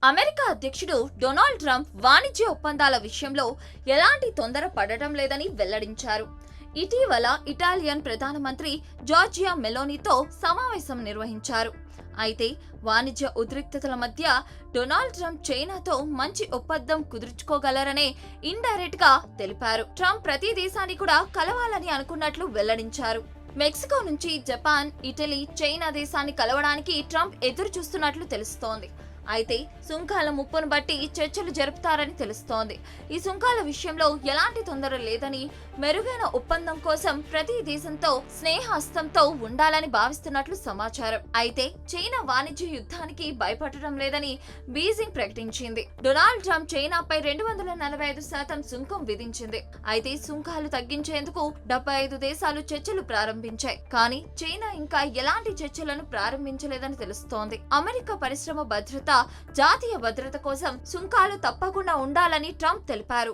America అధ్యక్షుడు Donald Trump వాణిజ్య ఒప్పందాల విషయంలో ఎలాంటి తొందర పడటం లేదని వెల్లడించారు. ఇటీవల ఇటాలియన్ ప్రధానమంత్రి జార్జియా మెలోనీతో సమావేశం నిర్వహించారు. అయితే వాణిజ్య ఉద్రిక్తతల మధ్య డొనాల్డ్ ట్రంప్ చైనాతో మంచి ఒప్పందం కుదుర్చుకోగలరనే ఇండైరెక్ట్ గా తెలిపారు. ట్రంప్ ప్రతి దేశాన్ని కూడా కలవాలని అనుకున్నట్లు వెల్లడించారు. మెక్సికో నుంచి జపాన్, ఇటలీ, చైనా దేశాన్ని కలవడానికి ట్రంప్ ఎదురు చూస్తున్నట్లు తెలుస్తోంది. అయితే సుంకాల ముప్పును బట్టి చర్చలు జరుపుతారని తెలుస్తోంది. ఈ సుంకాల విషయంలో ఎలాంటి తొందర లేదని, మెరుగైన ఒప్పందం కోసం ప్రతి దేశంతో స్నేహహస్తంతో ఉండాలని భావిస్తున్నట్లు సమాచారం. అయితే చైనా వాణిజ్య యుద్ధానికి భయపడటం లేదని బీజింగ్ ప్రకటించింది. డొనాల్డ్ ట్రంప్ చైనాపై 245% సుంకం విధించింది. అయితే సుంకాలు తగ్గించేందుకు 75 దేశాలు చర్చలు ప్రారంభించాయి. కానీ చైనా ఇంకా ఎలాంటి చర్చలను ప్రారంభించలేదని తెలుస్తోంది. అమెరికా పరిశ్రమ భద్రత, జాతీయ భద్రత కోసం సుంకాలు తప్పకుండా ఉండాలని ట్రంప్ తెలిపారు.